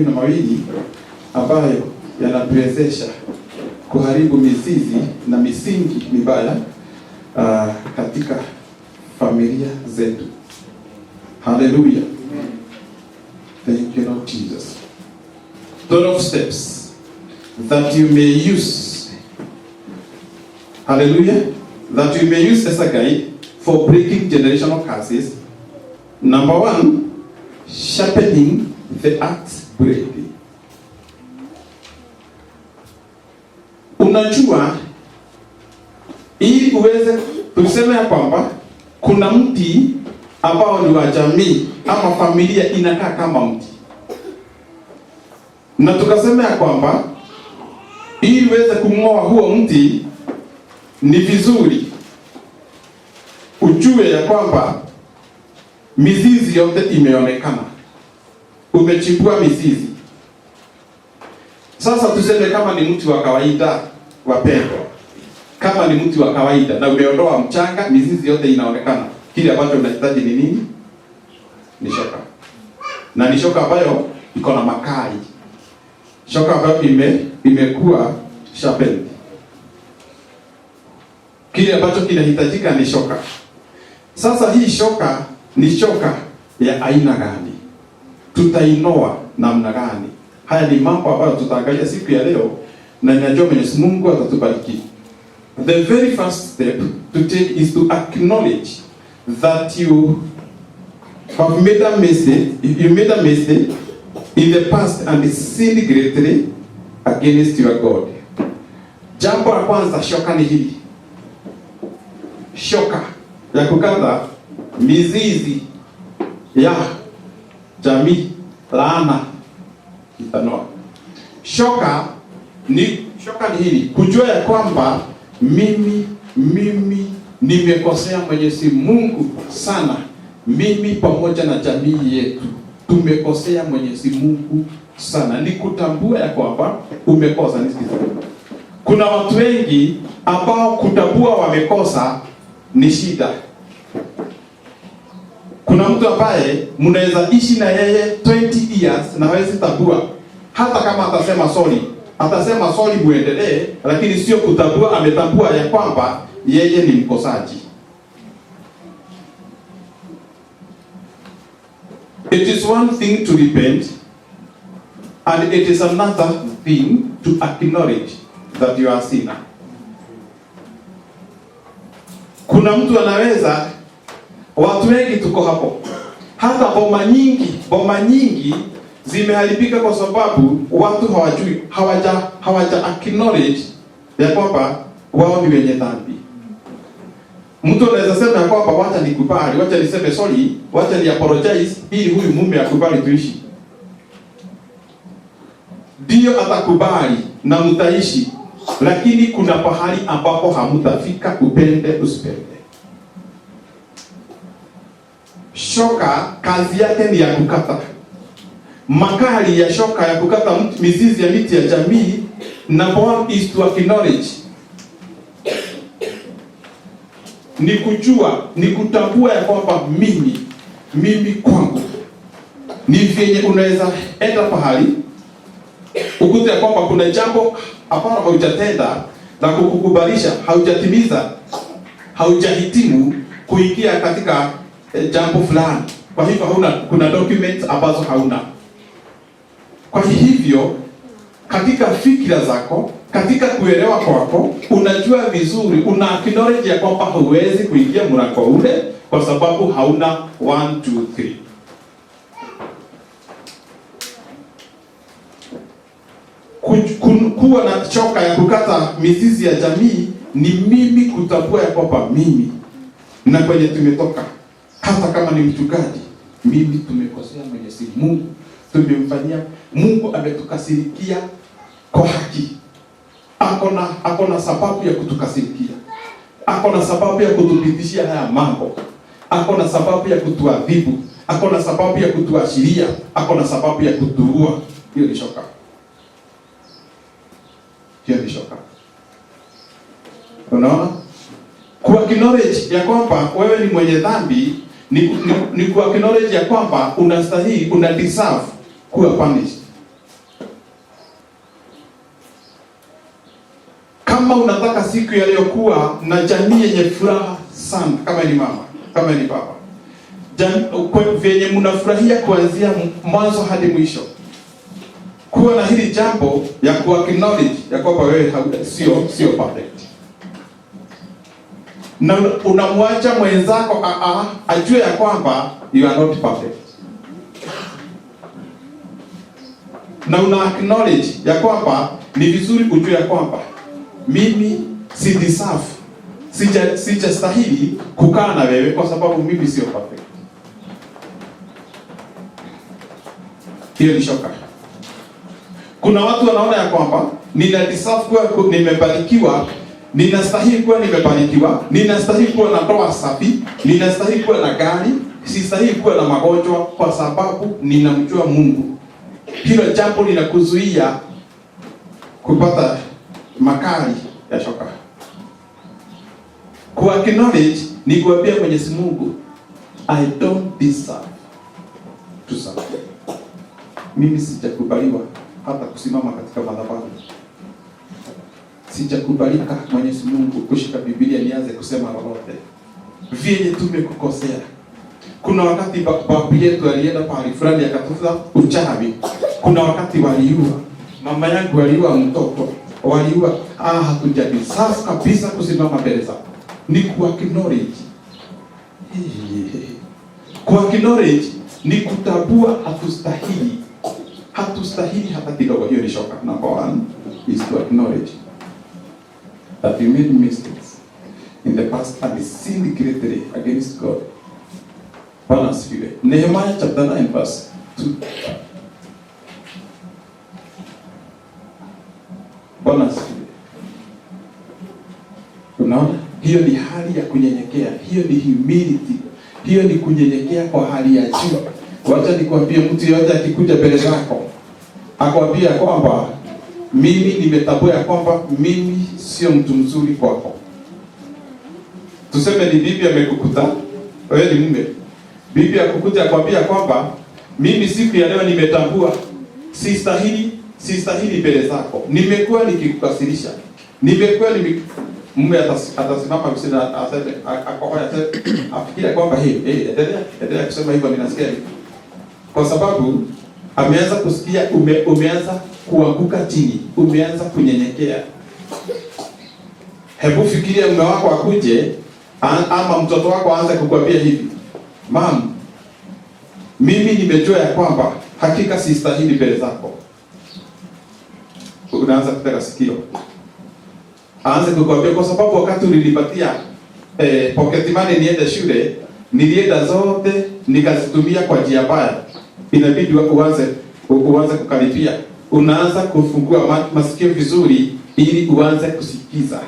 12 ambayo yanatuwezesha kuharibu mizizi na misingi mibaya katika familia zetu. Hallelujah. Thank you, Lord Jesus. 12 steps that you may use. Hallelujah. That you may use as a guide for breaking generational curses. Number 1, sharpening the axe blade. Unajua, ili uweze tuseme ya kwamba kuna mti ambao ni wa jamii ama familia inakaa kama mti, na tukasema ya kwamba ili uweze kung'oa huo mti ni vizuri ujue ya kwamba mizizi yote imeonekana, umechimbua mizizi. Sasa tuseme kama ni mti wa kawaida, wapendwa, kama ni mti wa kawaida na umeondoa mchanga, mizizi yote inaonekana, kile ambacho unahitaji ni nini? Ni shoka. Na ni shoka ambayo iko na makali, shoka ambayo imekuwa sharpened. Kile ambacho kinahitajika ni shoka. Sasa hii shoka ni shoka ya aina gani? Tutainoa namna gani? Haya ni mambo ambayo tutaangalia siku ya leo, na ninajua Mwenyezi Mungu atatubariki. The very first step to take is to acknowledge that you have made a mistake. You made a mistake in the past and sinned greatly against your God. Jambo la kwanza, shoka ni hili. Shoka ya kukata mizizi ya jamii, laana itanoa. Shoka ni hili, kujua ya kwamba mimi nimekosea Mwenyezi Mungu sana. Mimi pamoja na jamii yetu tumekosea Mwenyezi Mungu sana. Ni kutambua ya kwamba umekosa. Nisikize. Kuna watu wengi ambao kutambua wamekosa ni shida. Kuna mtu ambaye mnaweza ishi na yeye 20 years na hawezi tambua, hata kama atasema sorry muendelee, lakini sio kutambua ametambua ya kwamba yeye ni mkosaji. It is one thing to repent and it is another thing to acknowledge that you are a sinner. Kuna mtu anaweza, watu wengi tuko hapo, hata boma nyingi zimeharibika kwa sababu watu hawajui, hawaja acknowledge ya kwamba wao ni wenye dhambi. Mtu anaweza sema ya kwamba wacha nikubali, wacha niseme sorry, wacha ni apologize ili huyu mume akubali tuishi. Ndio atakubali na mtaishi, lakini kuna pahali ambapo hamtafika, upende usipende. Shoka kazi yake ni ya kukata. Makali ya shoka ya kukata mizizi ya miti ya jamii, number 1 is to acknowledge. Ni kujua, ni kutambua ya kwamba mimi kwangu. Ni vyenye unaweza enda pahali ukute ya kwamba kuna jambo ambalo haujatenda na kukubalisha, haujatimiza, haujahitimu kuingia katika jambo fulani. Kwa hivyo kuna documents ambazo hauna. Kwa hivyo katika fikira zako, katika kuelewa kwako, unajua vizuri, una acknowledge ya kwamba huwezi kuingia mlango ule kwa sababu hauna 1 2 3. Kuwa na choka ya kukata mizizi ya jamii ni mimi kutambua ya kwamba mimi na kwenye tumetoka, hata kama ni mchungaji, mimi tumekosea Mwenyezi Mungu, tumemfanyia Mungu, ametukasirikia kwa haki. Akona sababu ya kutukasirikia, akona sababu ya kutupitishia haya mambo, akona sababu ya kutuadhibu, akona sababu ya kutuashiria, akona sababu ya kutuua. Hiyo ni shoka. Hiyo ni shoka. Unaona? Kwa acknowledge ya kwamba wewe ni mwenye dhambi ni ku acknowledge ya kwamba unastahili, una deserve kuwa punished. siku ya leo kuwa na jamii yenye furaha sana, kama ni mama, kama ni baba, venye mnafurahia kuanzia mwanzo hadi mwisho, kuwa na hili jambo ya ku-acknowledge ya kwamba wewe sio perfect, na unamwacha mwenzako ajue ya kwamba you are not perfect, na una acknowledge ya kwamba ni vizuri ujue ya kwamba mimi si deserve, sijastahili kukaa na wewe kwa sababu mimi sio perfect. Hiyo ni shoka. Kuna watu wanaona ya kwamba nina deserve kuwa nimebarikiwa, ninastahili kuwa nimebarikiwa, ninastahili kuwa na ndoa safi, ninastahili kuwa na gari, sistahili kuwa na magonjwa kwa sababu ninamjua Mungu. Hilo jambo linakuzuia kupata makali ya shoka. Ku acknowledge ni kuambia Mwenyezi Mungu, I don't deserve to serve. Mimi sijakubaliwa hata kusimama katika madhabahu. Sijakubalika Mwenyezi Mungu kushika Biblia nianze kusema lolote. Vile tumekukosea. Kuna wakati babu yetu alienda pahali fulani akatafuta uchawi. Kuna wakati waliua. Mama yangu waliua mtoto. Waliua. Hatujadi. Sasa kabisa kusimama mbele zako. Ni ku-acknowledge. Ku-acknowledge ni kutambua hatustahili. Hatustahili hata kidogo. Hiyo ni shoka. Number one is to acknowledge that we made mistakes in the past and sinned greatly against God. Bwana asifiwe. Nehemiah chapter 9 verse 2. Bwana asifiwe. Unaona? Hiyo ni hali ya kunyenyekea. Hiyo ni humility. Hiyo ni kunyenyekea kwa hali ya juu. Wacha nikwambie, mtu yote akikuja mbele zako akwambia kwamba mimi nimetambua ya kwamba mimi sio mtu mzuri kwako. Tuseme ni bibi amekukuta, wewe ni mume. Bibi akukuta akwambia kwamba mimi siku ya leo nimetambua sistahili mbele zako. Nimekuwa nikikukasirisha. Nimekuwa mume atasimama msina asante akohoya afikiria kwamba endelea kusema hivyo, ninasikia hivyo. Kwa sababu ameanza kusikia umeanza kuanguka chini, umeanza kunyenyekea. Hebu fikiria mume wako akuje ama mtoto wako aanze kukwambia hivi, "Mama, mimi nimejua ya kwamba hakika sistahili mbele zako." Unaanza kutaka sikio. Aanze kukwambia kwa sababu wakati ulinipatia pocket money niende shule, nilienda zote nikazitumia kwa njia mbaya. Inabidi uanze kukaribia. Unaanza kufungua masikio vizuri ili uanze kusikiza.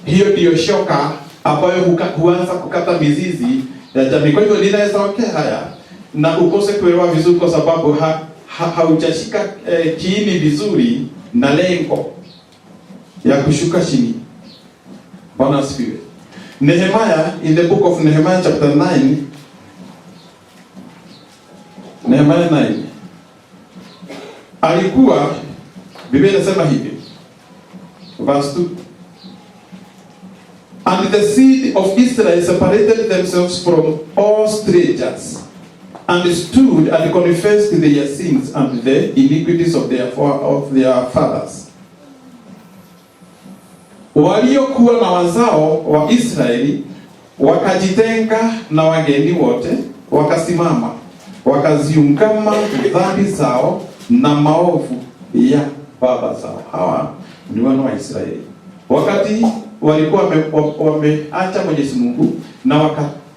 Hiyo ndio shoka ambayo huanza kukata mizizi ya jamii. Kwa hivyo ninaweza haya na ukose kuelewa vizuri kwa sababu haujashika kiini vizuri na lengo ya kushuka chini. Bwana asifiwe. Nehemiah, in the book of Nehemiah chapter 9, Nehemiah 9, alikuwa, Biblia inasema hivi, verse 2, "And the seed of Israel separated themselves from all strangers, and stood and confessed their sins and the iniquities of their fathers." Waliokuwa na wazao wa Israeli wakajitenga na wageni wote, wakasimama wakaziungama dhambi zao na maovu ya baba zao. Hawa ni wana wa Israeli. Wakati walikuwa wameacha Mwenyezi Mungu na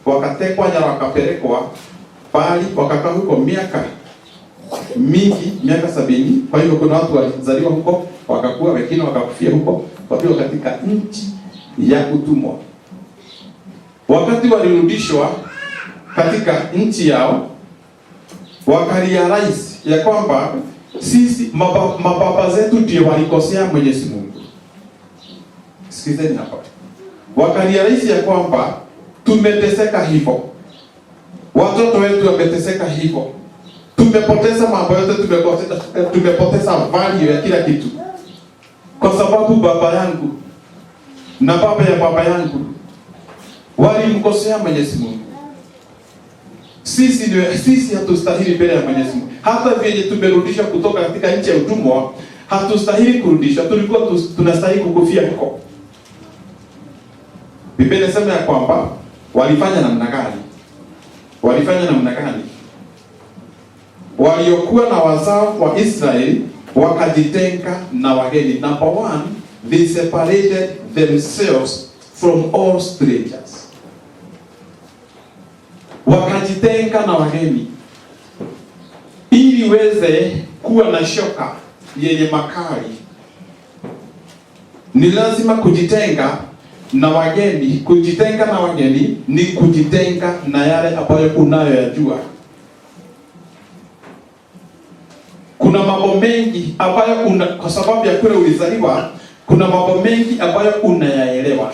wakatekwa nyara, wakapelekwa bali wakakaa huko miaka mingi, miaka 70. Kwa hivyo kuna watu walizaliwa huko, wakakuwa, wengine wakakufia huko, wakiwa katika nchi ya utumwa. Wakati walirudishwa katika nchi yao, wakarealize ya kwamba sisi mababa zetu ndio walikosea Mwenyezi Mungu. Sikizeni hapa. Wakarealize ya kwamba tumeteseka hivyo. Watoto wetu wameteseka hivyo. Tumepoteza mambo yote, tumepoteza value ya kila kitu. kwa sababu baba yangu na baba ya baba yangu walimkosea Mwenyezi Mungu. Sisi hatustahili mbele ya Mwenyezi Mungu. Hata vile tumerudishwa kutoka katika nchi ya utumwa, hatustahili kurudishwa. Tulikuwa tunastahili kukufia huko. Biblia inasema ya kwamba walifanya namna gani? Waliokuwa na wazao wa Israeli wakajitenga na wageni. Number one, they separated themselves from all strangers. Wakajitenga na wageni ili weze kuwa na shoka yenye makali. Ni lazima kujitenga na wageni. Kujitenga na wageni ni kujitenga na yale ambayo unayoyajua. Kuna mambo mengi ambayo kwa sababu ya kule ulizaliwa, kuna mambo mengi ambayo unayaelewa.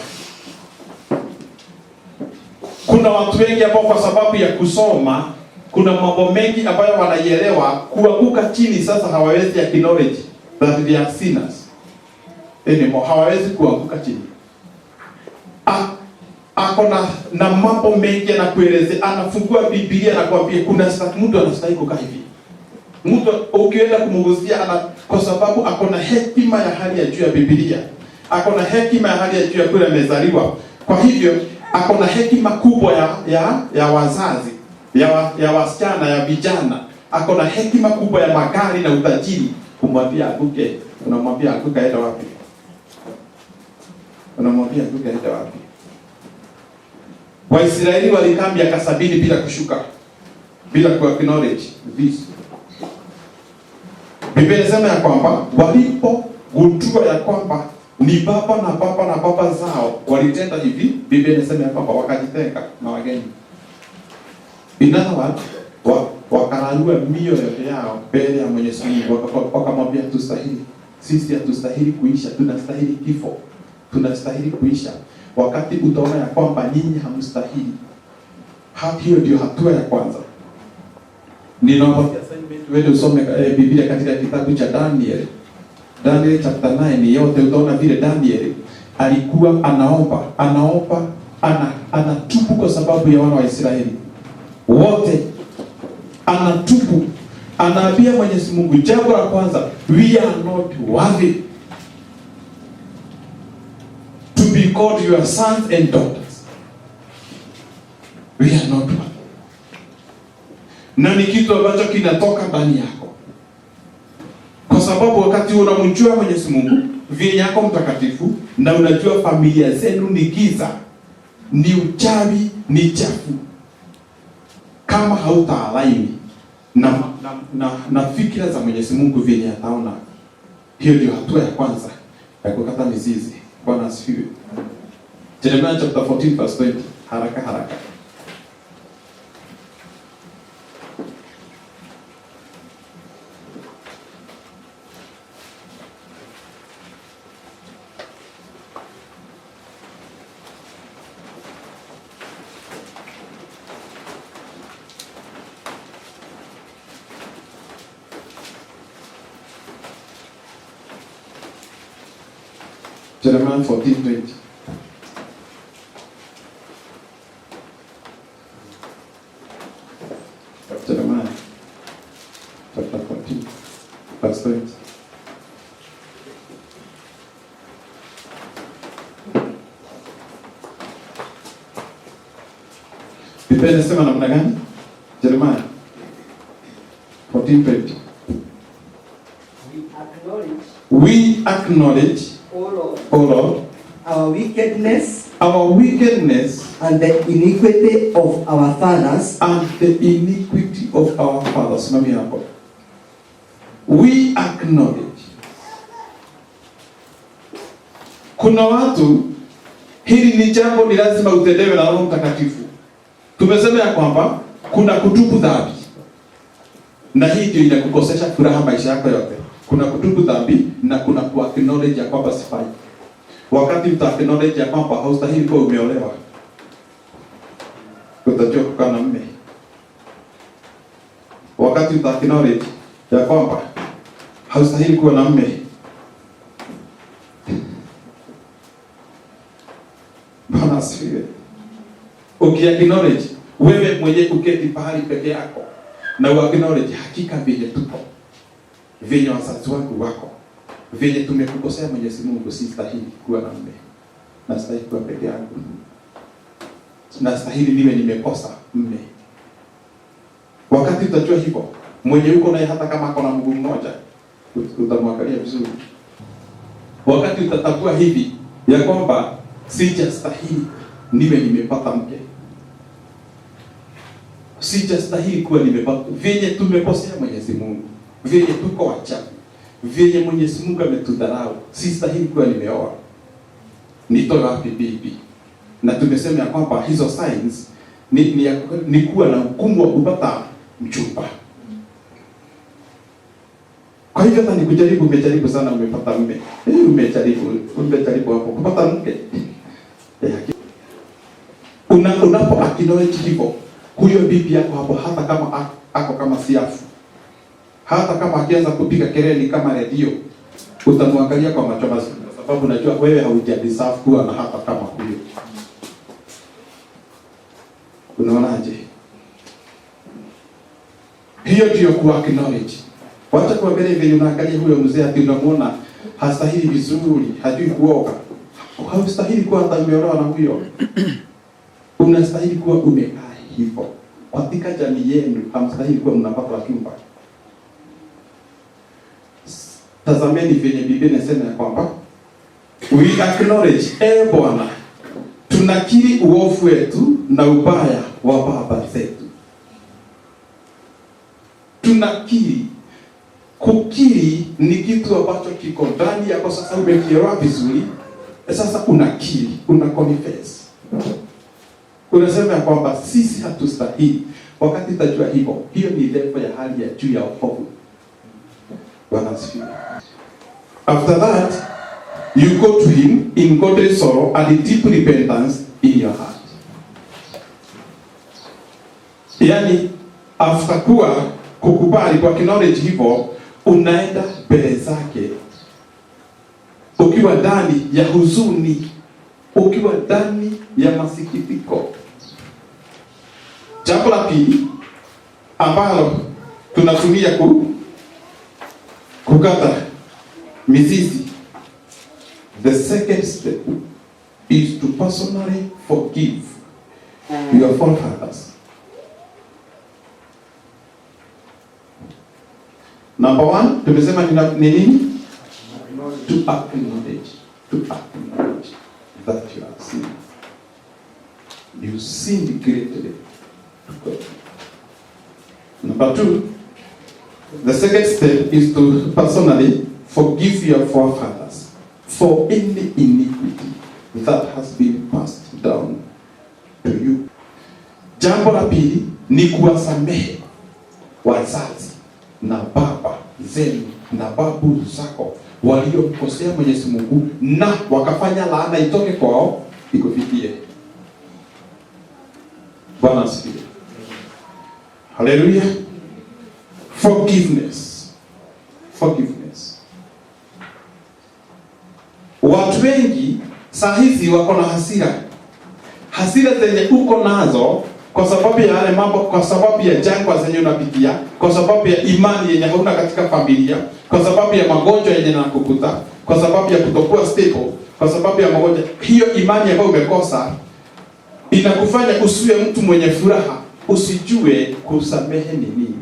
Kuna watu wengi ambao kwa sababu ya kusoma, kuna mambo mengi ambayo wanaielewa, kuanguka chini sasa hawawezi acknowledge that they are sinners anymore. Hawawezi kuanguka chini. Akona na mambo mengi anakueleza, anafungua Biblia na kuambia kuna mtu anastahili kukaa hivi. Mtu ukienda kumgusia kwa sababu akona hekima ya hali ya juu ya Biblia. Akona hekima ya hali ya juu ya kule amezaliwa. Kwa hivyo akona hekima kubwa ya wazazi, ya wasichana, ya vijana. Akona hekima kubwa ya magari na utajiri. Kumwambia aguke, unamwambia aguka aenda wapi? Unamwambia aguka aenda wapi? Waisraeli walikaa miaka 70 bila kushuka, bila ku-acknowledge this. Biblia inasema ya kwamba walipogundua ya kwamba ni baba na baba zao walitenda hivi, Biblia inasema ya kwamba wakajitenga na wageni. In other words, wakararua mioyo yao mbele ya Mwenyezi Mungu, wakamwambia hatustahili. Sisi hatustahili kuisha, tunastahili kifo. Tunastahili kuisha. Wakati utaona ya kwamba nyinyi hamstahili, hiyo ndio hatua ya kwanza. Ninaomba wewe usome Biblia katika kitabu cha Daniel chapter 9 yote, utaona vile Daniel alikuwa anatubu kwa sababu ya wana wa Israeli. Wote anatubu, anaambia Mwenyezi Mungu, jambo la kwanza, we are not worthy to be called your sons and daughters. We are not worthy. Na ni kitu ambacho kinatoka ndani yako. Kwa sababu wakati unamjua Mwenyezi Mungu, vile yako mtakatifu, na unajua familia zenu ni giza, ni uchawi, ni chafu, kama hautaalign na fikira za Mwenyezi Mungu vile ataona, hiyo ndio hatua ya kwanza ya kukata mizizi. Bwana asifiwe. Jeremiah chapter 14 verse 20. Haraka. Jeremiah 14:20. Jeremiah chapter 14 verse 20. Biblia inasema namna gani? Jeremiah 14:20. We acknowledge, O Lord, our wickedness and the iniquity of our fathers. Simamia hapo. We acknowledge. Kuna watu, hili ni jambo ni lazima utendewe na Roho Mtakatifu. Tumesema ya kwamba kuna kutubu dhambi, na hii ndio inakukosesha furaha maisha yako yote. Kuna kutubu dhambi na kuna ku-acknowledge ya kwamba sifai. Wakati uta-acknowledge ya kwamba haustahili kuwa umeolewa, utajua kukaa na mume. Wakati uta-acknowledge ya kwamba haustahili kuwa na mume, asifiwe. Ukiacknowledge wewe mwenye uketi pahali peke yako na uacknowledge hakika vile tuko, vile wazazi wangu wako, vile tumekukosea Mwenyezi Mungu, sistahili kuwa na mume, nastahili kuwa peke yangu, nastahili niwe nimekosa mume. Wakati utajua hivyo, mwenye uko naye hata kama ako na mguu mmoja utamwangalia vizuri. Wakati utatambua hivi ya kwamba sijastahili niwe nimepata mke, sijastahili kuwa nimepata, vyenye tumekosea Mwenyezi Mungu, vyenye tuko wachafu, vyenye Mwenyezi Mungu ametudharau, sistahili kuwa nimeoa, nitoe wapi bibi? Na tumesema ya kwamba hizo signs ni kuwa na hukumu wa kupata mchumba. Kwa hivyo hata nikujaribu, umejaribu sana, umepata mume, umejaribu hapo kupata mke. Unapo acknowledge hivyo, huyo bibi yako hapo, hata kama ako kama siafu, hata kama akianza kupiga kelele kama redio, utamwangalia kwa macho mazuri, kwa sababu unajua wewe haujadeserve kuwa na hata kama huyo. Unaonaje? Hiyo ndio ku acknowledge. Wacha kuangalia vile unaangalia huyo mzee ati unamuona hastahili vizuri, hajui kuoga. Haustahili kuwa hata umeolewa na huyo. Unastahili kuwa umekaa hivyo. Katika jamii yenu hamstahili kuwa mnapata wachumba. Tazameni vile Biblia inasema ya kwamba we acknowledge, Bwana, tunakiri uovu wetu na ubaya wa baba zetu. Tunakiri. Kukiri ni kitu ambacho kiko ndani yako. Sasa umekielewa vizuri, sasa unakiri, una confess. Unasema ya kwamba sisi hatustahili. Wakati utajua hivyo, hiyo ni level ya hali ya juu ya wokovu. Bwana asifiwe. After that, you go to him in godly sorrow and deep repentance in your heart. Yani, after kukubali kwa acknowledge hivyo, unaenda mbele zake ukiwa ndani ya huzuni, ukiwa ndani ya masikitiko. Jambo la pili ambalo tunatumia kukata mizizi, the second step is to personally forgive your forefathers. Number one, tumesema ni nini? To acknowledge that you are sinning. You sinned greatly to God. Number two, the second step is to personally forgive your forefathers for any iniquity that has been passed down to you. Jambo la pili ni kuwasamehe wazazi na baba zenu na babu zako waliomkosea Mwenyezi Mungu na wakafanya laana itoke kwao ikufikie. Bwana asifiwe. Hallelujah. Forgiveness. Watu wengi saa hizi wako na hasira zenye uko nazo kwa sababu ya yale mambo, kwa sababu ya jangwa zenye unapitia, kwa sababu ya imani yenye hauna katika familia, kwa sababu ya magonjwa yenye yanakukuta, kwa sababu ya kutokuwa stable, kwa sababu ya magonjwa. Hiyo imani ambayo umekosa inakufanya usiwe mtu mwenye furaha, usijue kusamehe ni nini.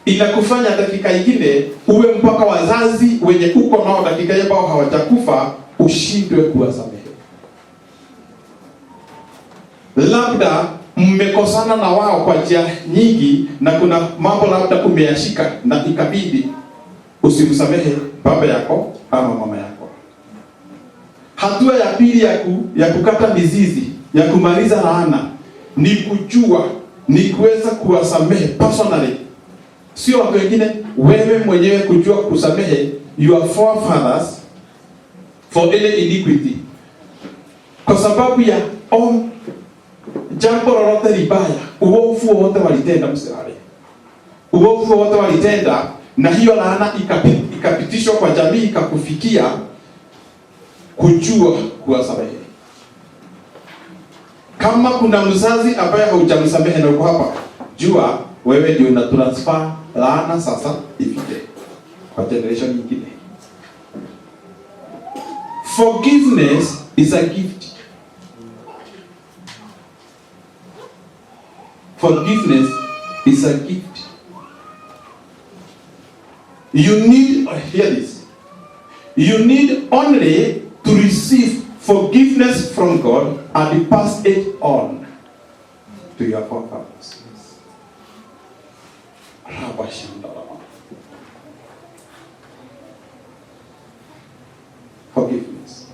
Inakufanya dakika nyingine uwe mpaka wazazi wenye uko nao dakika hiyo ambao hawajakufa ushindwe kuwasamehe. Labda mmekosana na wao kwa njia nyingi na kuna mambo labda umeyashika na ikabidi usimsamehe baba yako ama mama yako. Hatua ya pili ya kukata mizizi, ya kumaliza laana ni kujua, ni kuweza kuwasamehe personally. Sio watu wengine, wewe mwenyewe kujua kusamehe your forefathers for any iniquity. Kwa sababu ya jambo lolote libaya, uovu wote walitenda msirare. Uovu wote walitenda na hiyo laana ikapitishwa kwa jamii ikakufikia. kujua kuwasamehe. Kama kuna mzazi ambaye haujamsamehe na uko hapa, jua wewe ndio una transfer laana sasa ifike kwa generation nyingine. Forgiveness is a gift. Forgiveness is a gift. You need, hear this, you need only to receive forgiveness from God and pass it on to your forefathers. Forgiveness.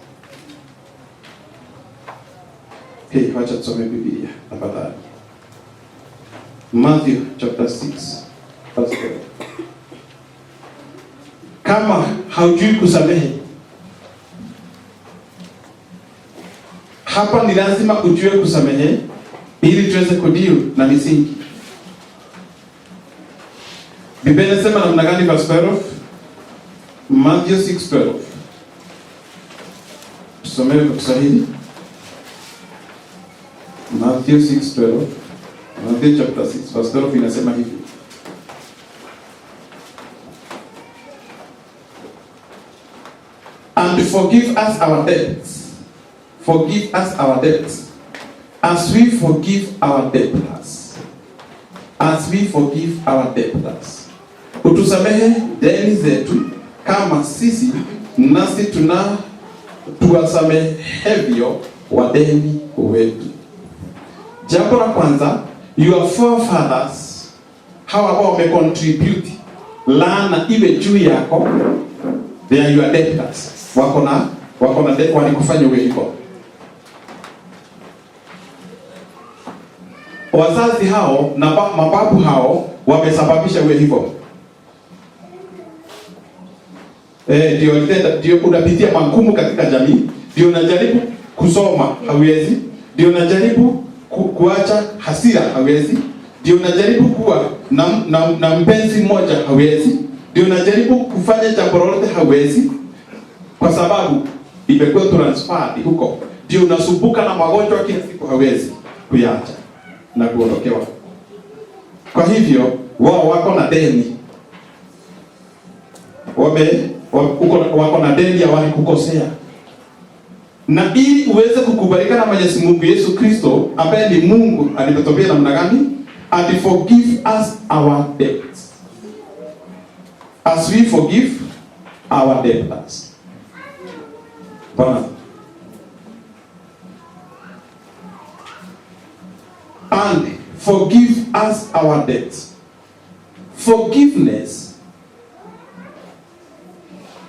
Okay, wacha tusome Biblia tafadhali. Matthew chapter 6 verse 12. Kama haujui kusamehe, hapa ni lazima ujue kusamehe ili tuweze kudeal na misingi. Biblia inasema namna gani verse 12? Matthew 6:12. Tusome kwa Kiswahili. Matthew 6:12. Matthew chapter 6 verse 12 inasema hivi. And forgive us our debts. Forgive us our debts, as we forgive our debtors. As we forgive our debtors. Utusamehe deni zetu kama sisi nasi tuwasamehevyo wadeni wetu. Jambo la kwanza, your forefathers, hawa ambao wamecontribute laana iwe juu yako, they are your debtors. Wako na walikufanya uwe hivyo. Wazazi hao na mababu hao wamesababisha uwe hivyo. Ndio unapitia magumu katika jamii, ndio unajaribu kusoma hauwezi, ndio unajaribu kuacha hasira hauwezi, ndio unajaribu kuwa na mpenzi mmoja hauwezi, ndio unajaribu kufanya jambo lolote hauwezi, kwa sababu imekuwa transferred huko. Ndio unasumbuka na magonjwa kila siku hauwezi kuacha na kuondokewa. Kwa hivyo wao wako na deni, wako na deni ya wale kukosea. Na ili uweze kukubalika na Mwenyezi Mungu Yesu Kristo ambaye ni Mungu, alipotubia namna gani? And forgive us our debts, as we forgive our debtors. Bwana. And forgive us our debts. Forgiveness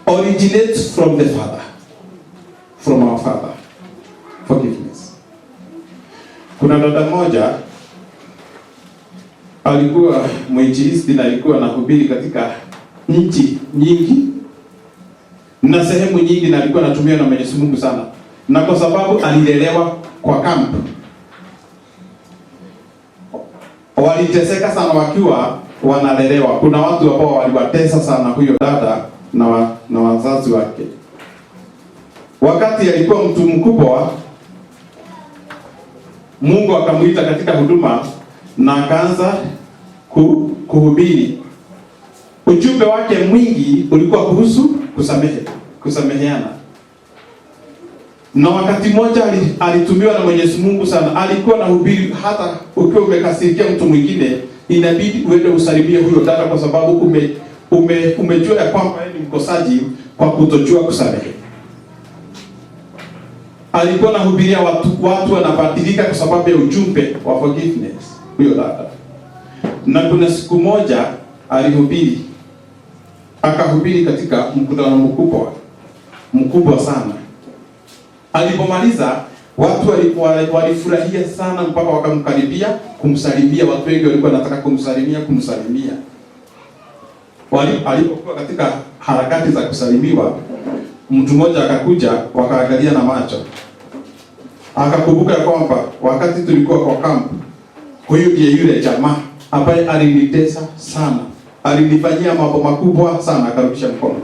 originates from the Father, from our Father. Forgiveness. Kuna dada moja alikuwa mwinjilisti na alikuwa anahubiri katika nchi nyingi na sehemu nyingi, na alikuwa anatumia na Mwenyezi Mungu sana, na kwa sababu alilelewa kwa kampu, waliteseka sana wakiwa wanalelewa. Kuna watu ambao waliwatesa sana huyo dada na wazazi wake. Wakati alikuwa mtu mkubwa, Mungu akamuita katika huduma na akaanza kuhubiri. Ujumbe wake mwingi ulikuwa kuhusu kusameheana. Na wakati mmoja alitumiwa na Mwenyezi Mungu sana. Alikuwa anahubiri hata ukiwa umekasirikia mtu mwingine, inabidi uende usalimie huyo dada, kwa sababu umejua ya kwamba yeye ni mkosaji kwa kutojua kusamehe. Alikuwa anahubiria watu wanabadilika kwa sababu ya ujumbe wa forgiveness huyo dada. Na kuna siku moja akahubiri katika mkutano mkubwa sana. Alipomaliza watu walifurahia sana mpaka wakamkaribia kumsalimia. Watu wengi walikuwa wanataka kumsalimia. Alipokuwa katika harakati za kusalimiwa, mtu mmoja akakuja, wakaangalia na macho. Akakumbuka kwamba wakati tulikuwa kwa kampu, huyu ndiye yule jamaa ambaye alinitesa sana, alinifanyia mambo makubwa sana. Akarudisha mkono.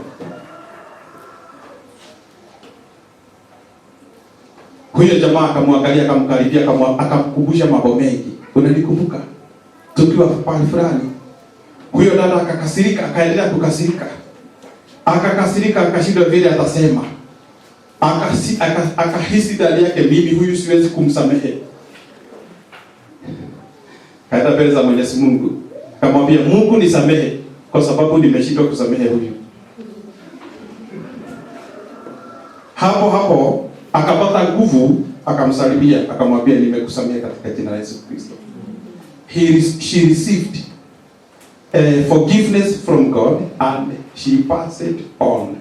Huyo jamaa akamwangalia, akamkaribia, akamkumbusha mambo mengi. Unanikumbuka tukiwa pale fulani? Huyo dada akakasirika, akaendelea kukasirika. Akakasirika, akashindwa vile atasema. Akahisi ndani yake, mimi huyu siwezi kumsamehe. Kaenda mbele za Mwenyezi Mungu, akamwambia Mungu, nisamehe kwa sababu nimeshindwa kusamehe huyu. Hapo akapata nguvu, akamsalimia, akamwambia nimekusamehe katika jina la Yesu Kristo. She received forgiveness from God and she passed it on.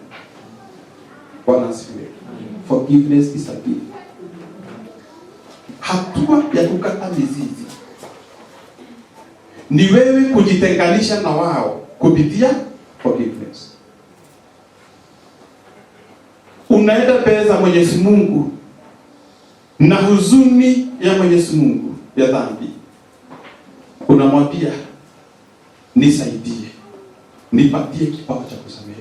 Bwana asifiwe. Forgiveness is a gift. Hatua ya kukata mizizi ni wewe kujitenganisha na wao kupitia forgiveness. Unaenda mbele za Mwenyezi Mungu na huzuni ya Mwenyezi Mungu ya dhambi. Unamwambia nisaidie, nipatie kipawa cha kusamehe.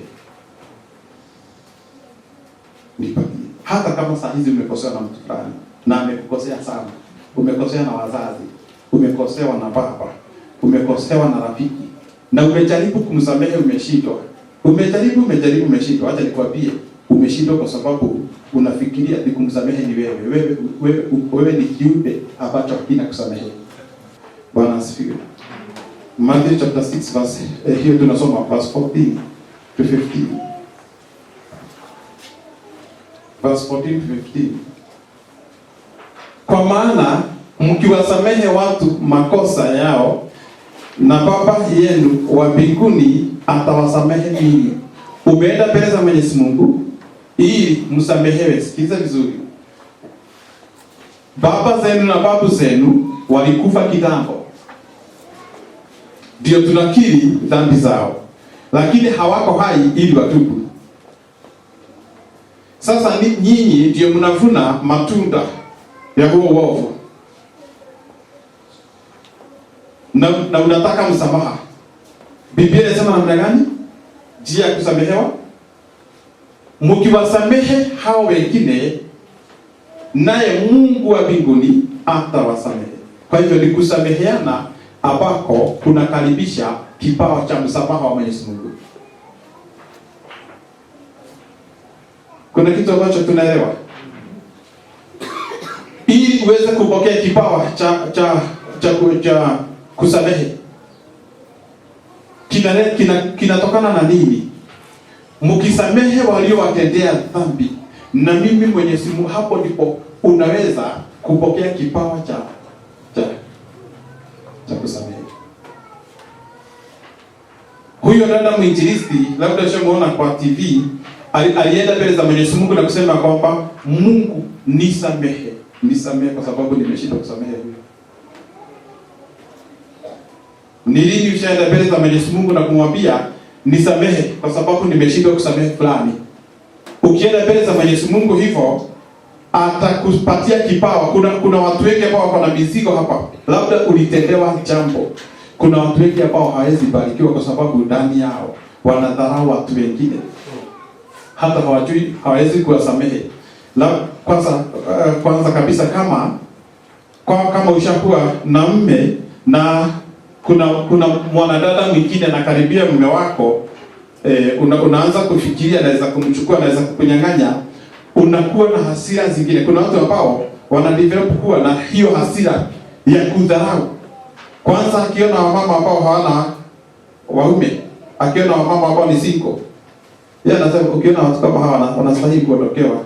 Nipatie. Hata kama saa hizi umekosea na mtu fulani na amekukosea sana. Umekosea na wazazi, umekosewa na baba, umekosewa na rafiki, na umejaribu kumsamehe, umeshindwa. Umejaribu umeshindwa. Acha nikwambie, umeshindwa kwa sababu unafikiria ni kumsamehe ni wewe. Wewe ni kiumbe ambacho hakina kusamehe. Bwana asifiwe. Matthew chapter 6 verse hiyo tunasoma verse 14 to 15. Verse 14 to 15. Kwa maana mkiwasamehe watu makosa yao, na Baba yenu wa mbinguni atawasamehe ninyi. Umeenda mbele za Mwenyezi Mungu ili msamehewe. Sikiza vizuri. Baba zenu na babu zenu walikufa kitambo, ndio tunakiri dhambi zao, lakini hawako hai ili watubu. Sasa nyinyi ndio mnavuna matunda ya huo uovu, na unataka msamaha. Biblia inasema namna gani njia ya kusamehewa? Mkiwasamehe hao wengine, naye Mungu wa mbinguni atawasamehe. Kwa hivyo ni kusameheana ambako kunakaribisha kipawa cha msamaha wa Mwenyezi Mungu. Kuna kitu ambacho tunaelewa? Ili uweze kupokea kipawa cha kusamehe, kinatokana na nini? Mkisamehe waliowatendea dhambi, na mimi Mwenyezi Mungu, hapo ndipo unaweza kupokea kipawa cha kusamehe. Huyo dada mwinjilisti, labda ushamuona kwa TV, alienda mbele za Mwenyezi Mungu na kusema kwamba Mungu nisamehe kwa sababu nimeshindwa kusamehe huyo. Ni lini ushaenda mbele za Mwenyezi Mungu na kumwambia nisamehe kwa sababu nimeshindwa kusamehe fulani? Ukienda mbele za Mwenyezi Mungu hivyo, atakupatia kipawa. Kuna watu wengi ambao wako na mizigo hapa, labda ulitendewa jambo. Kuna watu wengi ambao hawezi barikiwa kwa sababu ndani yao wanadharau watu wengine, hata hawajui, hawezi kuwasamehe. Kwanza kabisa, kama ushakuwa na mume na kuna mwanadada mwingine anakaribia mume wako, unaanza kufikiria naweza kumchukua, naweza kukunyang'anya, unakuwa na hasira zingine. Kuna watu ambao wanadevelop kuwa na hiyo hasira ya kudharau. Kwanza akiona wamama ambao hawana waume, akiona wamama ambao ni single, yeye anasema ukiona watu kama hawa wanastahili kuondokewa,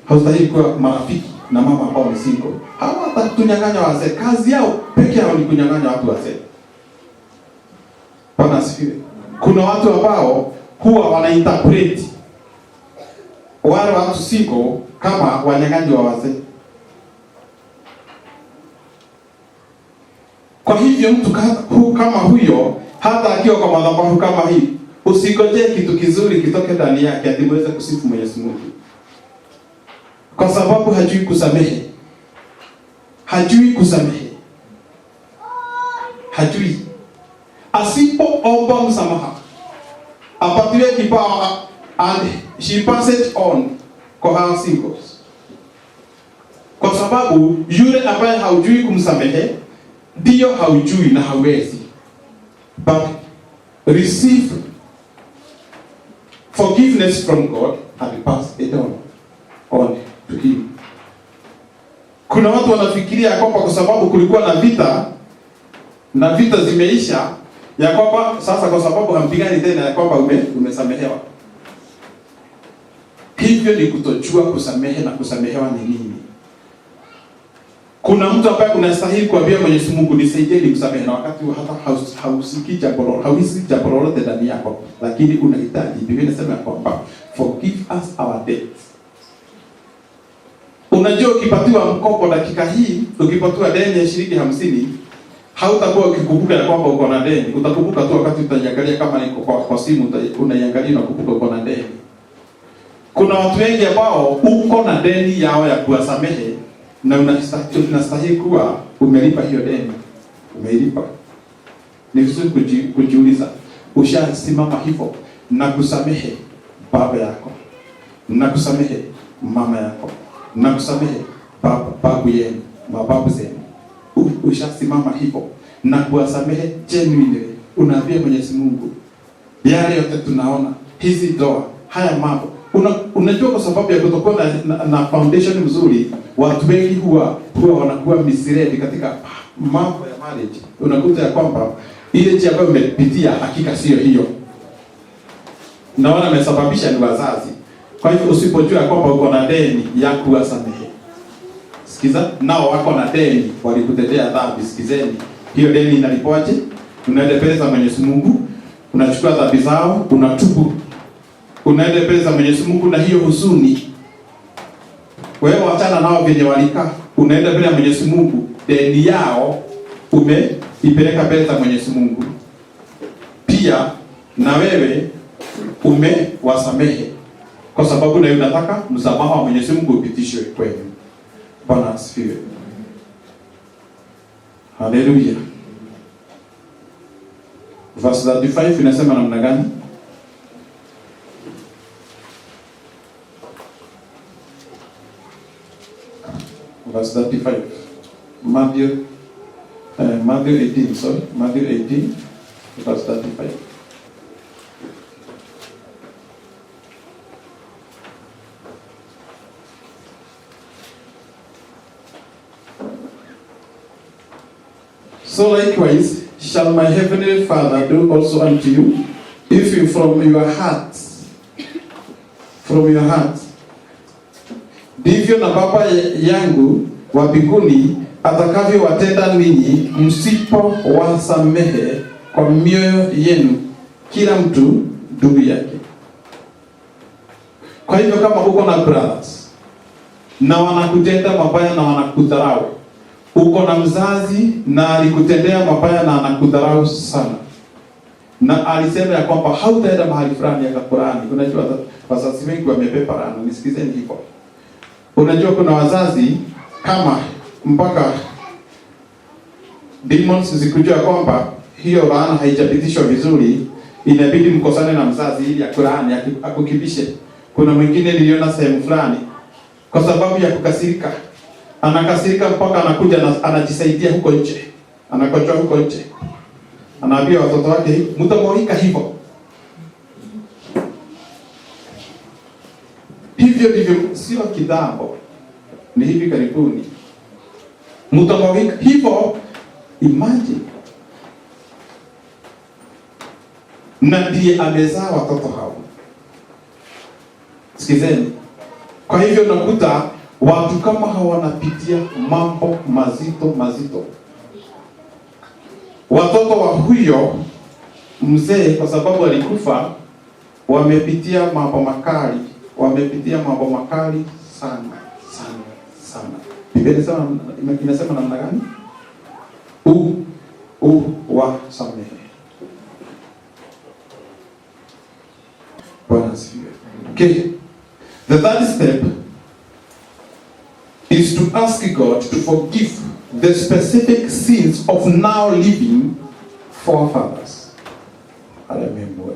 haustahili kuwa marafiki na mama ambao ni single. Hawa watatunyang'anya wazee. Kazi yao peke yao ni kunyang'anya watu wazee. Bwana asifiwe. Kuna watu ambao huwa wanainterpret wale watu single kama wanyang'anyi wa wazee. Kwa hivyo mtu kama huyo, hata akiwa kwa madhabahu kama hii, usigojee kitu kizuri kitoke ndani yake ati muweze kusifu Mwenyezi Mungu, kwa sababu hajui kusamehe. Hajui. Asipoomba msamaha, apatiwe kipawa and she passes it on kwa hao singles. kwa sababu yule ambaye haujui kumsamehe ndiyo haujui na hawezi. But receive forgiveness from God and pass it on to him. Kuna watu wanafikiria kwamba kwa sababu kulikuwa na vita na vita zimeisha, ya kwamba sasa kwa sababu hampigani tena, ya kwamba umesamehewa. Hivyo ni kutojua kusamehe na kusamehewa ni nini. Kuna mtu ambaye unastahili kuambia Mwenyezi Mungu nisaidie nikusamehe, na wakati hata hausikii jambo lolote ndani yako, lakini unahitaji. Biblia inasema kwamba forgive us our debts. Unajua ukipatiwa mkopo dakika hii, ukipatiwa deni ya shilingi 50, hautakuwa ukikumbuka ya kwamba uko na deni. Utakumbuka tu wakati utaangalia kama iko kwa simu, unaiangalia na kukumbuka uko na deni. Kuna watu wengi ambao uko na deni yao ya kuwasamehe, na unastahili kuwa umelipa hiyo deni. Umelipa. Ni vizuri kujiuliza, ushasimama hivyo na kusamehe baba yako, na kusamehe mama yako, na kusamehe babu yenu, mababu zenu. Ushasimama hivyo na kuwasamehe genuinely. Unaambia Mwenyezi Mungu, yale yote tunaona, hizi doa, haya mambo. Unajua kwa sababu ya kutokuwa na foundation mzuri, watu wengi huwa wanakuwa misled katika mambo ya marriage. Unakuta ya kwamba ile njia ambayo umepitia hakika sio hiyo, na wana wamesababisha ni wazazi. Kwa hivyo usipojua kwamba uko na deni ya kuwasamehe, sikiza, nao wako na deni, walikutendea dhambi, sikizeni, hiyo deni inalipoaje? Unaenda mbele za Mwenyezi Mungu, unachukua dhambi zao, unatubu, unaenda mbele za Mwenyezi Mungu na hiyo huzuni. Wewe wachana nao venye walikaa, unaenda mbele ya Mwenyezi Mungu, deni yao umeipeleka mbele za Mwenyezi Mungu. Pia na wewe umewasamehe, kwa sababu na unataka msamaha wa Mwenyezi Mungu upitishwe kwenu. Bwana asifiwe. Haleluya. Verse 35 inasema namna gani? Verse 35. Matthew 18, sorry. Matthew 18, verse 35. So likewise shall my heavenly Father do also unto you, if you from your heart, ndivyo na Baba yangu wa mbinguni atakavyowatenda ninyi, msipo wasamehe kwa mioyo yenu kila mtu ndugu yake. Kwa hivyo kama uko na brothers na wanakutenda mabaya na wanakudharau, uko na mzazi na alikutendea mabaya na anakudharau sana, na alisema ya kwamba hautaenda mahali fulani ya Qur'ani. Unajua wazazi wengi wamebeba laana, nisikizeni hivyo. Unajua kuna wazazi kama mpaka demons zikujua kwamba hiyo laana haijapitishwa vizuri, inabidi mkosane na mzazi ili Qur'ani akukibishe. Kuna mwingine niliona sehemu fulani, kwa sababu ya kukasirika, anakasirika mpaka anakuja na anajisaidia huko nje, anakojoa huko nje, anaambia watoto wake mtamwika hivyo. Hivyo ndivyo, sio kitambo, ni hivi karibuni, mtamwika hivyo. Imagine, na ndiye amezaa watoto hao. Sikizeni. Kwa hivyo nakuta watu kama hao wanapitia mambo mazito. Watoto wa huyo mzee, kwa sababu alikufa, wamepitia mambo makali, sana. Biblia inasema namna gani? Wasamehe. Bwana asifiwe. Okay. The third step is to ask God to forgive the specific sins of now living forefathers. I remember.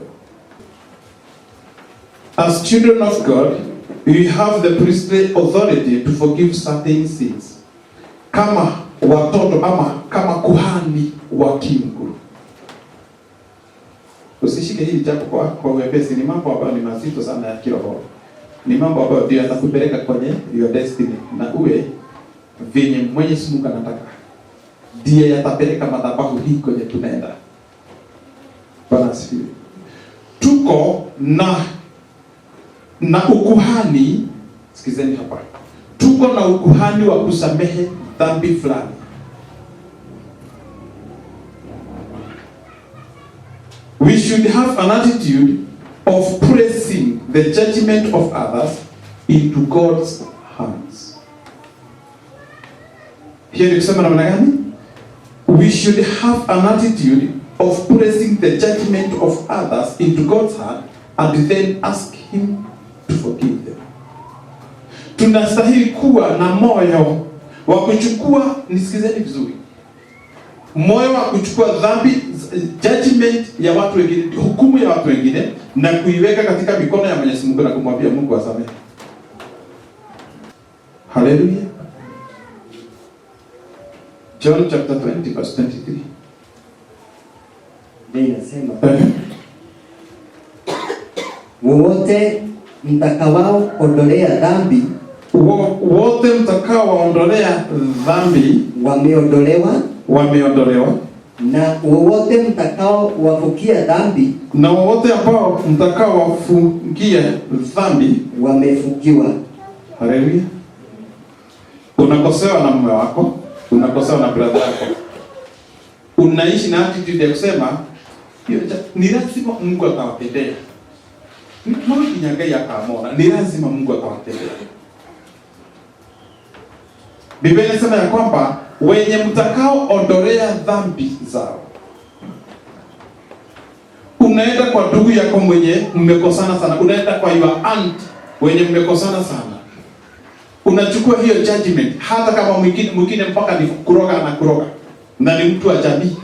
As children of God, we have the priestly authority to forgive certain sins, kama watoto ama kama kuhani wa kiungu. Usishike hili jambo kwa wepesi, ni mambo ambayo ni mazito sana ya kiroho. Ni mambo ambayo ndio yatakupeleka kwenye your destiny, na uwe venye Mwenyezi Mungu anataka. Ndiye yatapeleka madhabahu hii kwenye tunaenda. Bwana asifiwe. Tuko na ukuhani, sikizeni hapa. Tuko na ukuhani wa kusamehe dhambi fulani. We should have an attitude of pressing the judgment of others into God's hands. Hiyo ni kusema namna gani? We should have an attitude of pressing the judgment of others into God's hand and then ask Him to forgive them. Tunastahili kuwa na moyo wa kuchukua, nisikizeni vizuri, moyo wa kuchukua dhambi, judgment ya watu wengine, hukumu ya watu wengine, na kuiweka katika mikono ya Mwenyezi Mungu na kumwambia Mungu asamehe. Hallelujah. John chapter 20 verse 23. Ndio inasema, wote mtakao ondolea dhambi, wote mtakao waondolea dhambi wameondolewa, na wote mtakao wafukia dhambi, na wote ambao mtakao wafungia dhambi wamefukiwa. Haleluya. Unakosewa na mume wako, unakosewa na brother yako, unaishi na attitude ya kusema ni lazima Mungu atawatendea. Mungu kinyangai akamona, ni lazima Mungu atawatendea. Biblia inasema ya kwamba wenye mtakao ondolea dhambi zao. Unaenda kwa ndugu yako mwenye mmekosana sana, unaenda kwa your aunt wenye mmekosana sana, unachukua hiyo judgment, hata kama mwingine mpaka ni kuroga na kuroga na ni mtu wa jamii,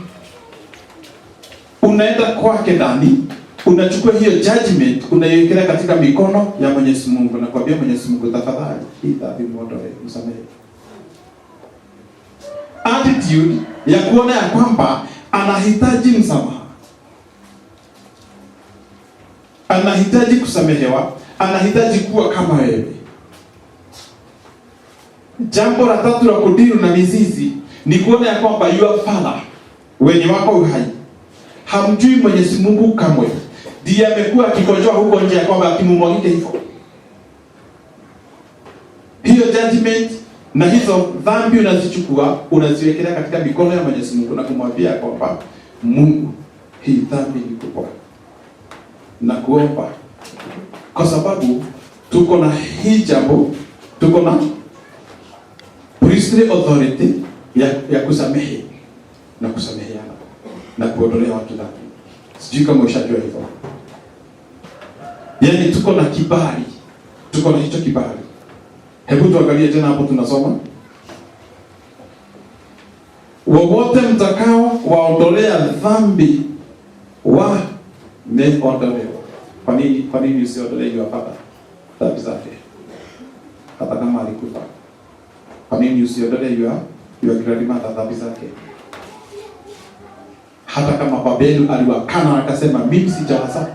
unaenda kwake ndani, unachukua hiyo judgment, unaiwekea katika mikono ya Mwenyezi Mungu na kuambia Mwenyezi Mungu, tafadhali hii dhambi muondolee, msamehe. Attitude ya kuona ya kwamba anahitaji msamaha, anahitaji kusamehewa, anahitaji kuwa kama wewe. Jambo la tatu la kudiru na mizizi ni kuona ya kwamba your father, wenye wako uhai, hamjui Mwenyezi Mungu kamwe. Ndiye amekuwa akikojoa huko nje ya kwamba akimumwagike hivyo. Hiyo judgment na hizo dhambi unazichukua, unaziwekelea katika mikono ya Mwenyezi Mungu na kumwambia kwamba Mungu, hii dhambi ni kubwa, na kuomba kwa sababu tuko na hii jambo, tuko na priestly authority ya kusamehe na kusameheana na kuondolea watu dhambi. Sijui kama ushajua hivyo. Yaani tuko na kibali, tuko na hicho kibali. Hebu tuangalie tena hapo, tunasoma wowote mtakao waondolea dhambi wameondolewa. Kwa nini usiondolee your father dhambi zake hata kama alikufa? Kwa nini usiondolee your grandmother dhambi zake hata kama Babeli aliwakana akasema mimi sijawasa?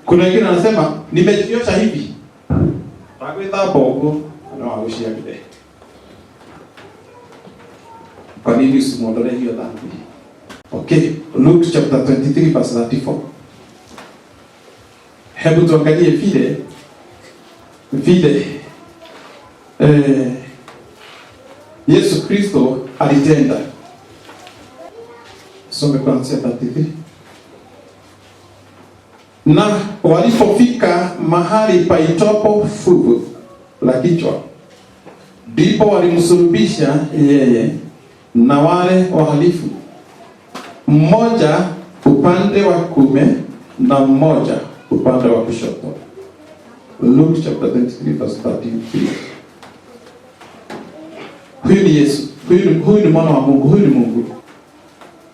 Kuna wengine anasema nimejiosha hivi Rakweta bogo anawarushia bide. Kwa nini usimuondolee hiyo dhambi? Okay, Luke chapter 23 verse 34. Hebu tuangalie vile Yesu Kristo alitenda. Some kuanzia 33. Na walipofika mahali paitopo fuvu la kichwa, ndipo walimsulubisha yeye na wale wahalifu, mmoja upande wa kuume na mmoja upande wa kushoto. Luke chapter 23 verse 33. Huyu ni Yesu. Huyu ni mwana wa Mungu. Huyu ni Mungu.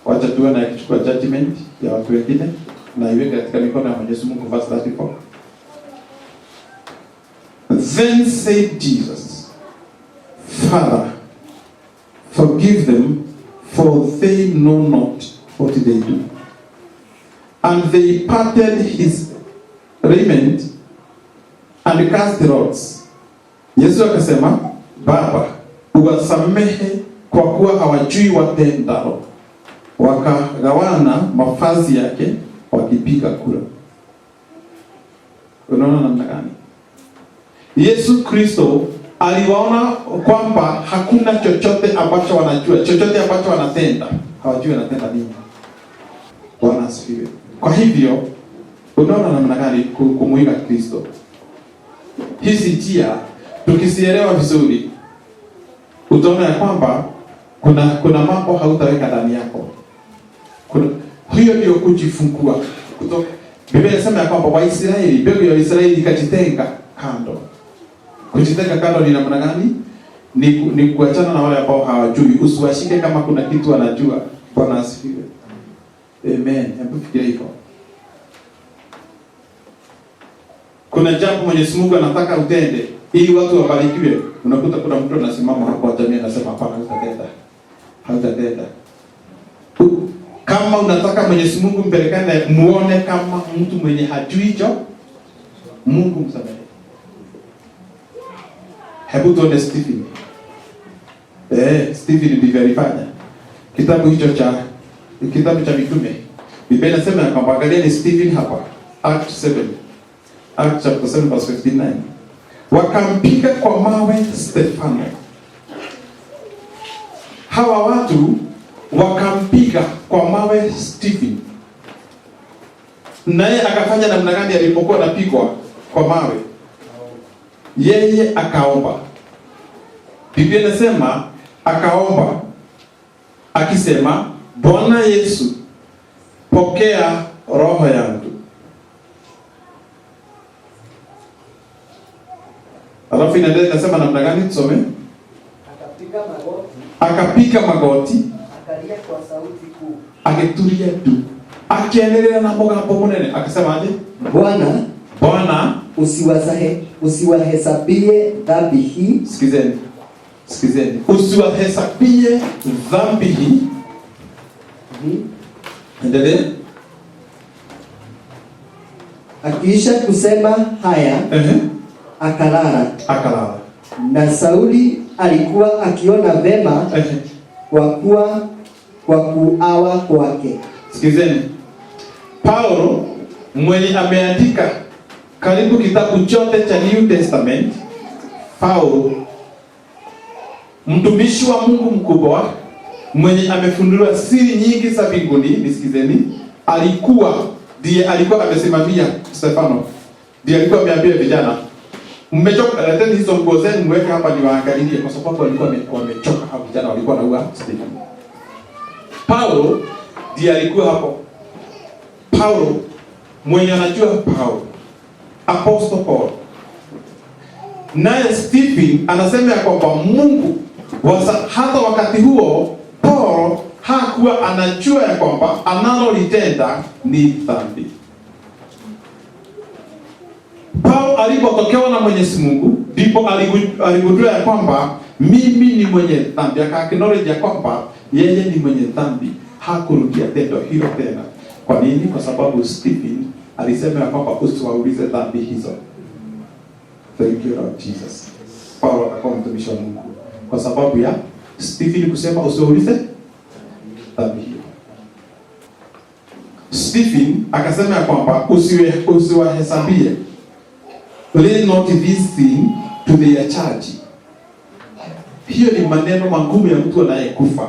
Wacha tuone akichukua judgment ya watu wengine na iweke katika mikono ya Mwenyezi Mungu. Verse 34. Then said Jesus, Father, forgive them, for they know not what they do. And they parted his raiment and cast lots. Yesu akasema, Baba, uwasamehe kwa kuwa hawajui watendalo. Wakagawana mavazi yake wakipiga kura. Unaona namna gani? Yesu Kristo aliwaona kwamba hakuna chochote ambacho wanajua, chochote ambacho wanatenda, hawajui wanatenda nini. Bwana asifiwe. Kwa hivyo, unaona namna gani kumuiga Kristo? Hizi njia tukisielewa vizuri, utaona ya kwamba kuna mambo hautaweka ndani yako. Hiyo ndio kujifungua. Biblia inasema ya kwamba Waisraeli, mbegu ya Israeli ikajitenga kando. Kujitenga kando ni namna gani? Ni kuachana na wale ambao hawajui. Usiwashike kama kuna kitu wanajua. Bwana asifiwe. Amen. Hebu fikiria hivyo. Kuna jambo Mwenyezi Mungu anataka utende ili watu wabarikiwe. Unakuta kuna mtu anasimama hapo kwa jamii anasema hapana, hautatenda. Kama unataka Mwenyezi Mungu mpelekane muone kama mtu mwenye hajui hicho, Mungu msamehe. Hebu tuone Stephen. Stephen ndivyo alifanya. Kitabu cha Mitume. Biblia inasema kwamba angalieni Stephen hapa. Acts chapter 7 verse 59. Wakampiga kwa mawe Stefano. Hawa watu wakampiga kwa mawe Stephen. Naye akafanya namna gani alipokuwa anapigwa kwa mawe? Yeye akaomba. Biblia inasema akaomba akisema, Bwana Yesu, pokea roho yangu. Alafu inaendelea inasema namna gani? Tusome. Akapiga magoti. Akalia kwa sauti kuu. Akitulia tu. Akiendelea na mogambo munene akasema aje? Bwana usiwahesabie dhambi hii. Sikizeni. Usiwahesabie dhambi hii. Endelea. Akiisha kusema haya, akalala. Na Sauli alikuwa akiona vema kwa kuawa kwake. Sikizeni. Paulo mwenye ameandika karibu kitabu chote cha New Testament, Paulo mtumishi wa Mungu mkubwa mwenye amefunduliwa siri nyingi za mbinguni, nisikizeni, alikuwa amesimamia Stefano. Ndiye alikuwa ameambia vijana, mmechoka, leteni hizo nguo zenu mweke hapa niwaangalie, kwa sababu walikuwa wamechoka. Hao vijana walikuwa naua Stefano. Paulo ndiye alikuwa hapo. Paulo mwenye anajua Paulo, Apostle Paul. Naye Stephen anasema ya kwamba Mungu hata wakati huo Paul hakuwa anajua ya kwamba analolitenda ni dhambi. Paul alipotokewa na Mwenyezi Mungu ndipo aligundua ya kwamba mimi ni mwenye dhambi. Aka-acknowledge ya kwamba yeye ni mwenye dhambi. Hakurudia tendo hilo tena. Kwa nini? Kwa sababu Stephen alisema ya kwamba usiwaulize dhambi hizo. Thank you Lord Jesus. Paulo akawa mtumishi wa Mungu kwa sababu ya Stephen kusema usiwaulize dhambi hiyo. Stephen akasema ya kwamba usiwahesabie, lay not this thing to their charge. Hiyo ni maneno magumu ya mtu anayekufa.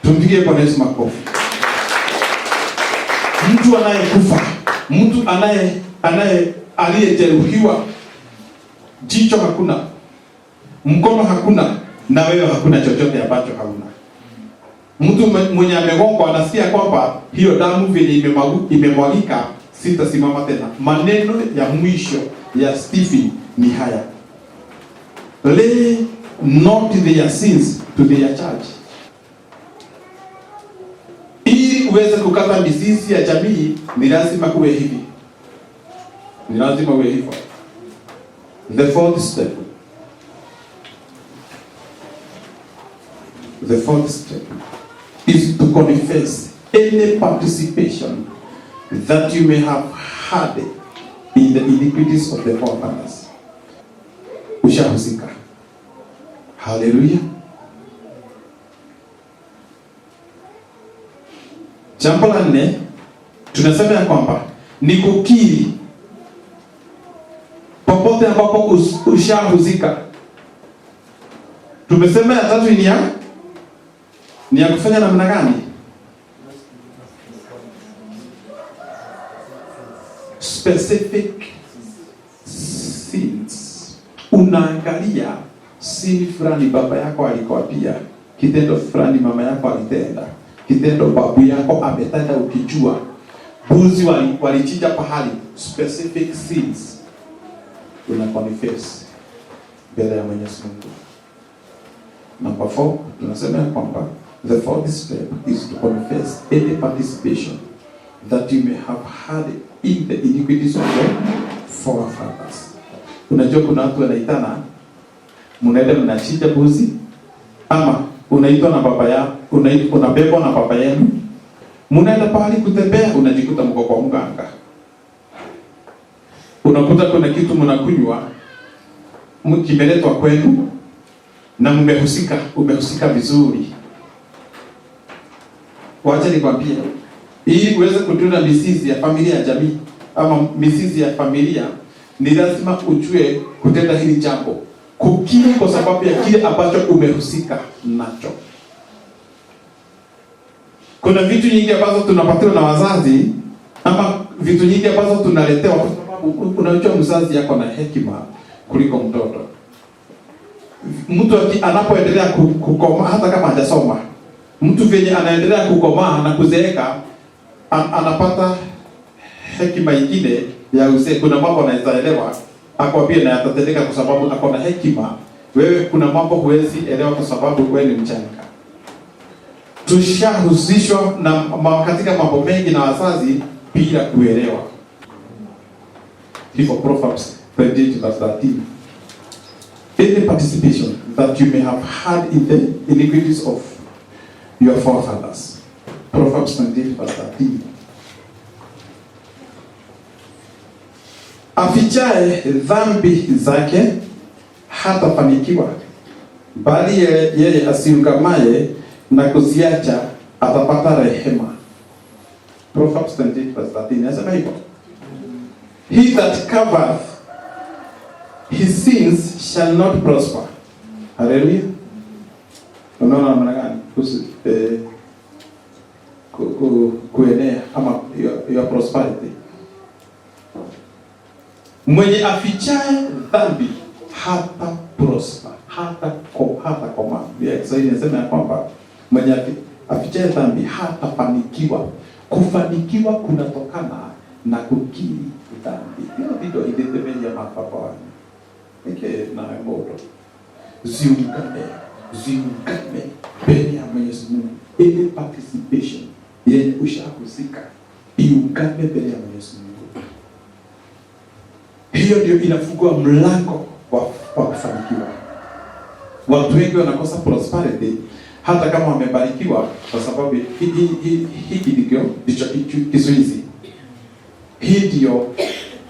Tumpigie Bwana Yesu makofi. Mtu anayekufa, mtu aliyejeruhiwa, jicho hakuna, mkono hakuna, na wewe hakuna chochote ambacho hauna. Mtu mwenye amegongwa anasikia kwamba hiyo damu vile imemwagika, sitasimama tena. Maneno ya mwisho ya Stephen ni haya: lay not their sins to their charge. Ili uweze kukata mizizi ya jamii ni lazima kuwe hivi. Ni lazima uwe hivyo. The fourth step. The fourth step is to confess any participation that you may have had in the iniquities of the forefathers. Ushahusika. Hallelujah. Jambo la nne tunasema ya kwamba ni kukiri popote ambapo ushahusika. Tumesema ya tatu ni ya kufanya namna gani? Specific sins. Unaangalia sini fulani baba yako alikwambia, kitendo fulani mama yako alitenda, kitendo babu yako ametenda, ukijua buzi walichinja pahali, specific sins una confess mbele ya Mwenyezi Mungu. Number 4, tunasema kwamba the fourth step is to confess any participation that you may have had in the iniquities of the forefathers. Unajua kuna watu wanaitana, mnaenda mnachinja buzi, ama unaitwa na baba yako, unabebwa na baba yenu, mnaenda pahali kutembea, unajikuta mko kwa mganga. Unakuta kuna kitu mnakunywa kimeletwa kwenu na umehusika vizuri. Wacha nikwambie, ili uweze kutunda mizizi ya familia ya jamii ama mizizi ya familia, ni lazima ujue kutenda hili jambo, kukiri kwa sababu ya kile ambacho umehusika nacho. Kuna vitu nyingi ambazo tunapatiwa na wazazi, ama vitu nyingi ambazo tunaletewa kwa sababu unajua mzazi yako na hekima kuliko mtoto. Mtu anapoendelea kukoma, hata kama hajasoma, mtu venye anaendelea kukomaa na kuzeeka, anapata hekima nyingine ya uzee. Kuna mambo anaweza elewa akwambie na yatatendeka kwa sababu ako na hekima. Wewe kuna mambo huwezi elewa kwa sababu wewe ni mchanga. Tushahusishwa na katika mambo mengi na wazazi bila kuelewa. Hivyo Proverbs 28:13. Any participation that you may have had in the iniquities of your forefathers. Proverbs 28:13. Afichaye dhambi zake hatafanikiwa, bali yeye asiungamaye na kuziacha atapata rehema. Proverbs 28:13. Nasema hivyo, he that covereth his sins shall not prosper. Hallelujah. Unaona namna gani kuenea ama your prosperity? Mwenye afichaye dhambi hata prosper, hata koma. Kiswahili inasema kwamba mwenye afichaye dhambi hata fanikiwa. Kufanikiwa kunatokana na kukiri dhambi. Hiyo ndio idetemenya mapapa wani. Na moto. Ziungame mbele ya Mwenyezi Mungu. Any participation yenye ushahusika, iungame mbele ya Mwenyezi Mungu. Hiyo ndio inafungua mlango wa kufanikiwa. Watu wengi wanakosa prosperity hata kama wamebarikiwa, kwa sababu hiki ndicho kizuizi. Hii ndio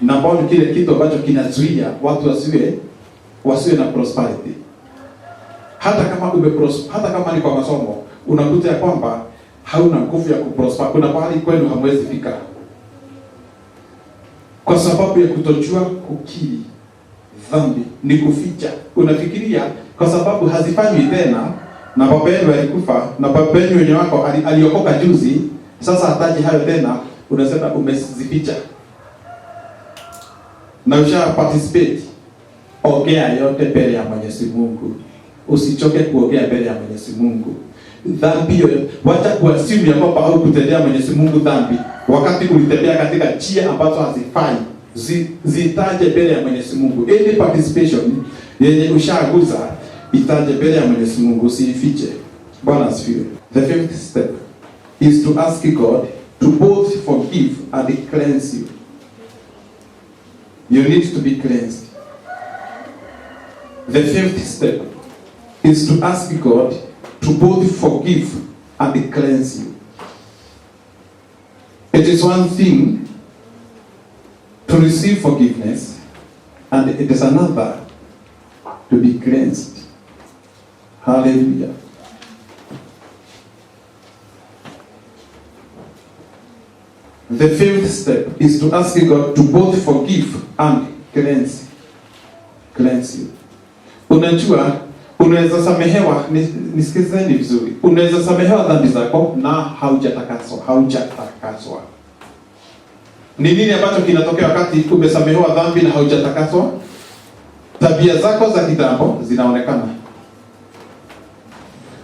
na kile kitu ambacho kinazuia watu wasiwe na prosperity. Hata kama ni kwa masomo, unakuta ya kwamba hauna nguvu ya kuprosper. Kuna mahali kwenu hamwezi fika kwa sababu ya kutojua kukiri dhambi. Ni kuficha. Unafikiria kwa sababu hazifanywi tena, na baba yenu alikufa, na baba yenu wenye wako aliokoka juzi, sasa hataji hayo tena, unasema umezificha na usha participate. Ongea yote mbele ya Mwenyezi Mungu. Usichoke kuongea mbele ya Mwenyezi Mungu. Dhambi hiyo, wacha kuassume ya kwamba au kutendea Mwenyezi Mungu dhambi wakati ulitembea katika njia ambazo hazifai. Zitaje mbele ya Mwenyezi Mungu. Any participation yenye ushaguza, itaje mbele ya Mwenyezi Mungu, usifiche. Bwana asifiwe. The fifth step is to ask God to both forgive and cleanse you. You need to be cleansed. The fifth step is to ask God to both forgive and cleanse you. It is one thing to receive forgiveness, and it is another to be cleansed. Hallelujah. The fifth step is to ask God to both forgive and cleanse you. Unajua, unaweza samehewa, nisikizeni vizuri. Unaweza samehewa dhambi zako na haujatakaswa. Ni nini ambacho kinatokea wakati umesamehewa dhambi na haujatakaswa? Tabia zako za kitambo zinaonekana.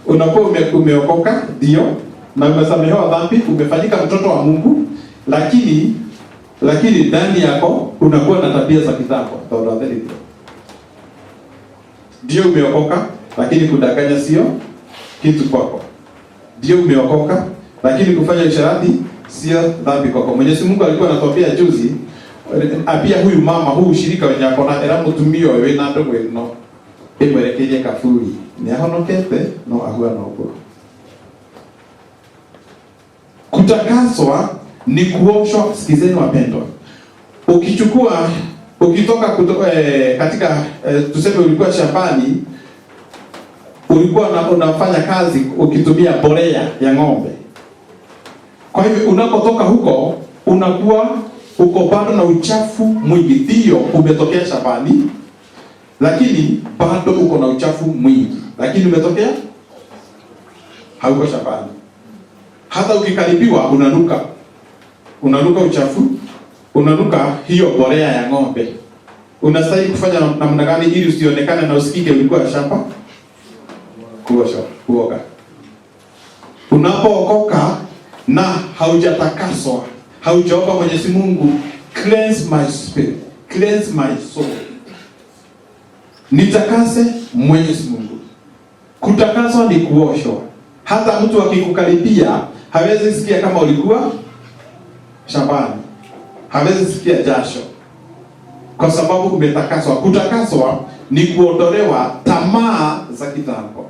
Unakuwa umeokoka, ndio, na umesamehewa dhambi, umefanyika mtoto wa Mungu, lakini ndani yako unakuwa na tabia za kitambo. Ndio umeokoka, lakini kudanganya sio kitu kwako. Ndio umeokoka, lakini kufanya usharati sio dhambi kwako. Mwenyezi Mungu alikuwa anatuambia juzi, apia huyu mama, huyu ushirika wenye akona era mutumio wewe na ndogo eno emwerekerie kafuri ni ahonokete no ahua nogo. Kutakaswa ni kuoshwa. Sikizeni wapendwa, ukitoka katika tuseme ulikuwa shambani, ulikuwa unafanya kazi ukitumia mbolea ya ng'ombe. Kwa hivyo unapotoka huko unakuwa uko bado na uchafu mwingi. Ndio umetokea shambani, lakini bado uko na uchafu mwingi. Lakini umetokea, hauko shambani. Hata ukikaribiwa unanuka uchafu, unanuka hiyo mbolea ya ng'ombe. Unastahili kufanya namna gani ili usionekane na usikike ulikuwa shamba? Kuoga. Unapookoka na haujatakaswa, haujaomba Mwenyezi Mungu, cleanse my spirit, cleanse my soul, nitakase Mwenyezi Mungu. Kutakaswa ni kuoshwa. Hata mtu akikukaribia hawezi sikia kama ulikuwa shambani, hawezi sikia jasho, kwa sababu umetakaswa. Kutakaswa ni kuondolewa tamaa za kitambo.